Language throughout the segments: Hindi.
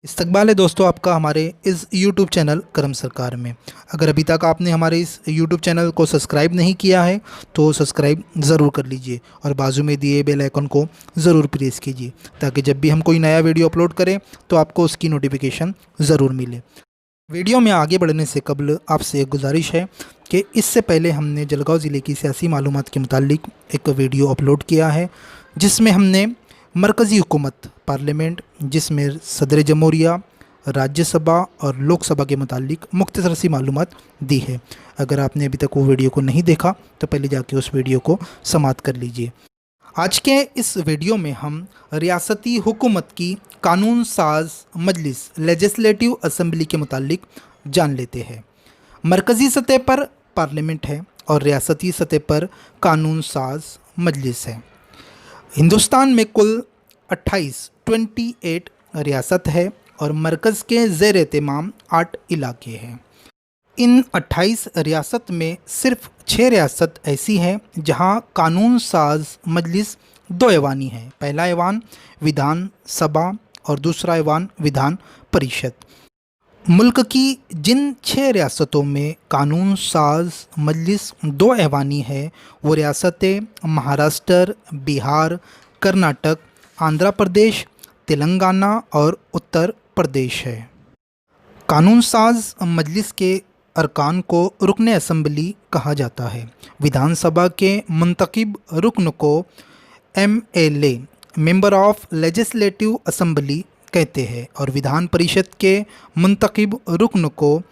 इस्तकबाल है दोस्तों आपका हमारे इस YouTube चैनल करम सरकार में। अगर अभी तक आपने हमारे इस YouTube चैनल को सब्सक्राइब नहीं किया है तो सब्सक्राइब ज़रूर कर लीजिए और बाजू में दिए बेल आइकन को ज़रूर प्रेस कीजिए ताकि जब भी हम कोई नया वीडियो अपलोड करें तो आपको उसकी नोटिफिकेशन ज़रूर मिले। वीडियो में आगे बढ़ने से कबल आपसे एक गुजारिश है कि इससे पहले हमने जलगांव ज़िले की सियासी मालूमात के मुतालिक एक वीडियो अपलोड किया है जिसमें हमने मरकज़ी हुकूमत पार्लियामेंट जिसमें सदर जमहूरिया राज्यसभा और लोकसभा के मुतालिक मुख्तसर सी मालूमात दी है। अगर आपने अभी तक वो वीडियो को नहीं देखा तो पहले जाके उस वीडियो को समाप्त कर लीजिए। आज के इस वीडियो में हम रियासती हुकूमत की कानून साज मजलिस लेजिस्लेटिव असम्बली के मुतालिक जान लेते हैं। मरकज़ी सतह पर पार्लियामेंट है और रियासती सतह पर कानून साज मजलिस है। हिंदुस्तान में कुल 28 रियासत है और मरकज़ के ज़ेर एहतमाम 8 इलाके हैं। इन 28 रियासत में सिर्फ 6 रियासत ऐसी हैं जहां कानून साज मजलिस 2 ऐवानी है। पहला ऐवान विधान सभा और दूसरा ऐवान विधान परिषद। मुल्क की जिन 6 रियासतों में कानून साज मजलिस 2 ऐवानी है वो रियासतें महाराष्ट्र, बिहार, कर्नाटक, आंध्र प्रदेश, तेलंगाना और उत्तर प्रदेश है। कानून साज मजलिस के अरकान को रुकन असम्बली कहा जाता है। विधानसभा के मुंतखब रुकन को MLA member of legislative assembly कहते हैं और विधान परिषद के मुंतखब रुकन को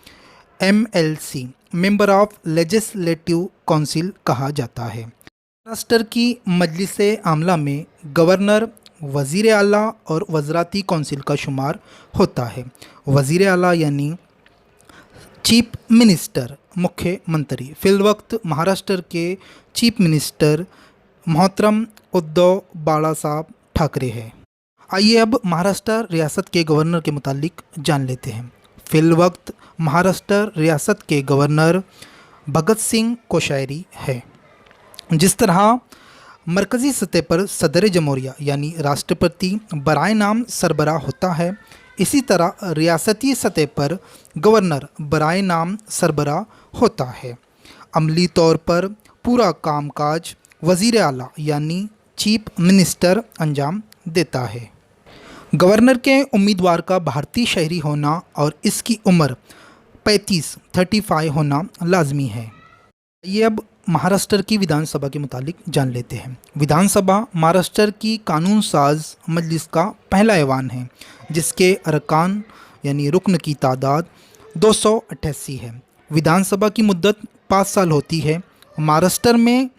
MLC member of legislative council कहा जाता है। महाराष्ट्र की मजलिस आमला में गवर्नर, वज़ीर आला और वज़राती काउंसिल का शुमार होता है। वज़ीर आला यानी चीफ मिनिस्टर, मुख्यमंत्री। फिलवक्त महाराष्ट्र के चीफ मिनिस्टर मोहतरम उद्धव बाला साहब ठाकरे है। आइए अब महाराष्ट्र रियासत के गवर्नर के मुतालिक जान लेते हैं। फिलवक्त महाराष्ट्र रियासत के गवर्नर भगत सिंह कोश्यारी है। जिस तरह मरकज़ी सतह पर सदर जमहूरिया यानी राष्ट्रपति बराए नाम सरबराह होता है, इसी तरह रियासती सतह पर गवर्नर बराए नाम सरबराह होता है। अमली तौर पर पूरा कामकाज वज़ीर आला यानी चीफ मिनिस्टर अंजाम देता है। गवर्नर के उम्मीदवार का भारतीय शहरी होना और इसकी उम्र 35 होना लाजमी है। ये अब महाराष्ट्र की विधानसभा के मुतालिक जान लेते हैं। विधानसभा महाराष्ट्र की कानून साज मजलिस का पहला ऐवान है जिसके अरकान यानी रुकन की तादाद 288 है। विधानसभा की मुद्दत 5 साल होती है। महाराष्ट्र में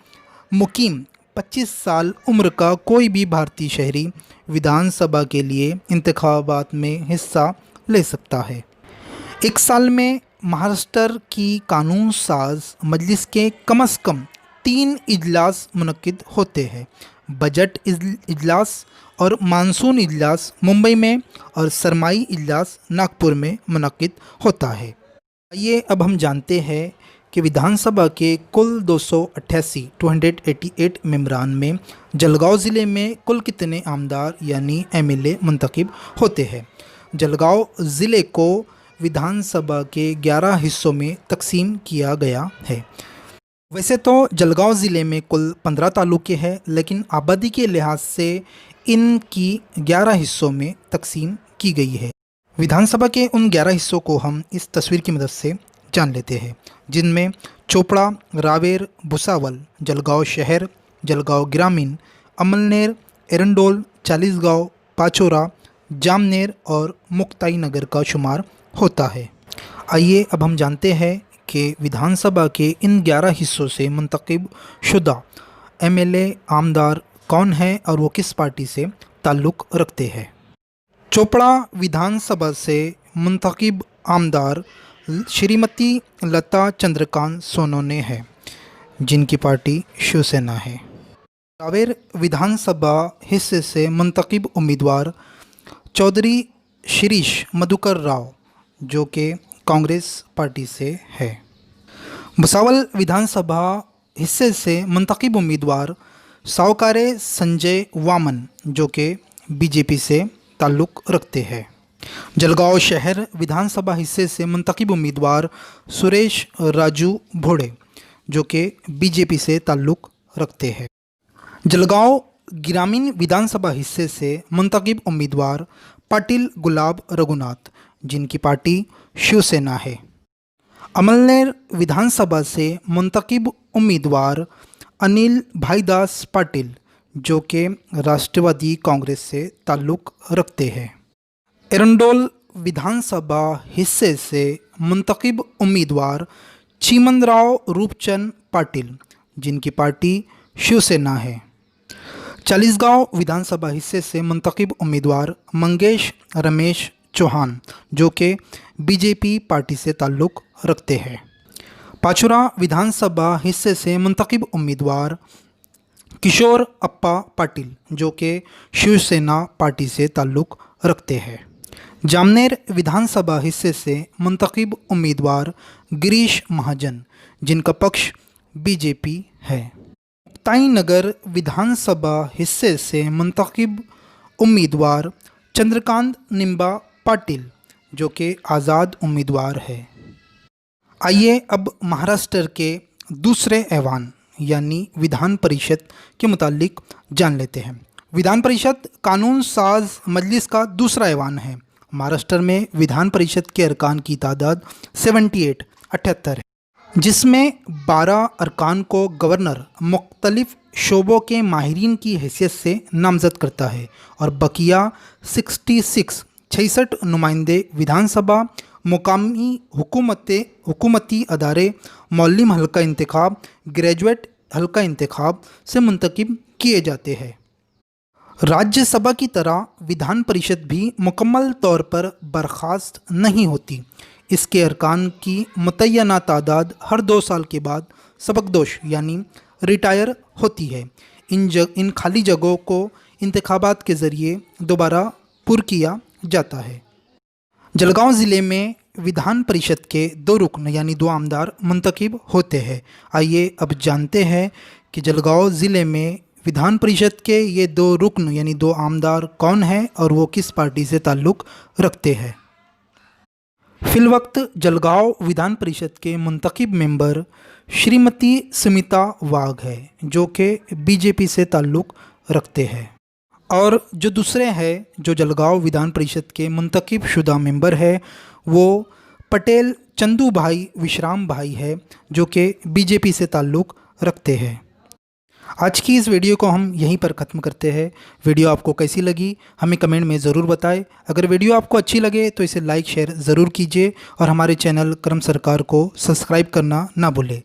मुकीम 25 साल उम्र का कोई भी भारतीय शहरी विधानसभा के लिए इंतखाबात में हिस्सा ले सकता है। एक साल में महाराष्ट्र की कानून साज मजलिस के कम से कम 3 इजलास मुनक्किद होते हैं। बजट इजलास और मानसून इजलास मुंबई में और सरमाई इजलास नागपुर में मुनक्किद होता है। आइए अब हम जानते हैं कि विधानसभा के कुल 288 मेंबरान में जलगांव ज़िले में कुल कितने आमदार यानी MLA मुंतखब होते हैं। जलगांव ज़िले को विधानसभा के 11 हिस्सों में तकसीम किया गया है। वैसे तो जलगांव ज़िले में कुल 15 तालुके हैं, लेकिन आबादी के लिहाज से इनकी 11 हिस्सों में तकसीम की गई है। विधानसभा के उन 11 हिस्सों को हम इस तस्वीर की मदद से जान लेते हैं, जिनमें चोपड़ा, रावेर, भुसावल, जलगांव शहर, जलगांव ग्रामीण, अमलनेर, एरंडोल, चालीसगांव, पाचोरा, जामनेर और मुक्ताई नगर का शुमार होता है। आइए अब हम जानते हैं कि विधानसभा के इन 11 हिस्सों से मुंतखब शुदा MLA आमदार कौन है और वो किस पार्टी से ताल्लुक़ रखते हैं। चोपड़ा विधानसभा से मुंतखब आमदार श्रीमती लता चंद्रकांत सोनोने है जिनकी पार्टी शिवसेना है। रावेर विधानसभा हिस्से से मुंतखब उम्मीदवार चौधरी शिरीष मधुकर राव जो कि कांग्रेस पार्टी से है। भुसावल विधानसभा हिस्से से मुंतखब उम्मीदवार सावकारे संजय वामन जो कि BJP से ताल्लुक़ रखते हैं। जलगांव शहर विधानसभा हिस्से से मुंतखब उम्मीदवार सुरेश राजू भोड़े जो कि बीजेपी से ताल्लुक़ रखते हैं। जलगांव ग्रामीण विधानसभा हिस्से से मुंतखब उम्मीदवार पाटिल गुलाब रघुनाथ जिनकी पार्टी शिवसेना है। अमलनेर विधानसभा से मुंतखब उम्मीदवार अनिल भाईदास पाटिल जो कि राष्ट्रवादी कांग्रेस से ताल्लुक़ रखते हैं। एरंडोल विधानसभा हिस्से से मुंतखब उम्मीदवार चीमनराव रूपचंद पाटिल जिनकी पार्टी शिवसेना है। चालीसगांव विधानसभा हिस्से से मुंतखब उम्मीदवार मंगेश रमेश चौहान जो कि बीजेपी पार्टी से ताल्लुक़ रखते हैं। पाचुरा विधानसभा हिस्से से मुंतखब उम्मीदवार किशोर अप्पा पाटिल जो कि शिवसेना पार्टी से ताल्लुक़ रखते हैं। जामनेर विधानसभा हिस्से से मुंतखब उम्मीदवार गिरीश महाजन जिनका पक्ष बीजेपी है। मुक्ताई नगर विधानसभा हिस्से से मुंतखब उम्मीदवार चंद्रकांत निम्बा पाटिल जो कि आज़ाद उम्मीदवार है। आइए अब महाराष्ट्र के दूसरे ऐवान यानी विधान परिषद के मुतालिक जान लेते हैं। विधान परिषद कानून साज मजलिस का दूसरा ऐवान है। महाराष्ट्र में विधान परिषद के अरकान की तादाद 78 है, जिसमें 12 अरकान को गवर्नर मुख्तलिफ शोबों के माहिरीन की हैसियत से नामज़द करता है और बकिया 66 नुमाइंदे विधानसभा, मुकामी हुकूमती अदारे, मौलिम हल्का इंतखाब, ग्रेजुएट हल्का इंतखाब से मुंतखब किए जाते हैं। राज्यसभा की तरह विधान परिषद भी मुकम्मल तौर पर बर्खास्त नहीं होती। इसके अरकान की मुतय्यना तादाद हर 2 साल के बाद सबकदोश यानी रिटायर होती है। इन खाली जगहों को इंतखाबात के ज़रिए दोबारा पुर किया जाता है। जलगांव ज़िले में विधान परिषद के 2 रुकन यानी 2 आमदार मुंतखब होते हैं। आइए अब जानते हैं कि जलगांव ज़िले में विधान परिषद के ये 2 रुकन यानी 2 आमदार कौन हैं और वो किस पार्टी से ताल्लुक़ रखते हैं। फिलवक्त जलगांव विधान परिषद के मुंतखब मेंबर श्रीमती स्मिता वाघ है जो कि बीजेपी से ताल्लुक़ रखते हैं। और जो दूसरे हैं जो जलगांव विधान परिषद के मुंतखब शुदा मेंबर है वो पटेल चंदू भाई विश्राम भाई है जो कि बीजेपी से ताल्लुक़ रखते हैं। आज की इस वीडियो को हम यहीं पर ख़त्म करते हैं। वीडियो आपको कैसी लगी हमें कमेंट में ज़रूर बताएं। अगर वीडियो आपको अच्छी लगे तो इसे लाइक शेयर ज़रूर कीजिए और हमारे चैनल क्रम सरकार को सब्सक्राइब करना ना भूलें।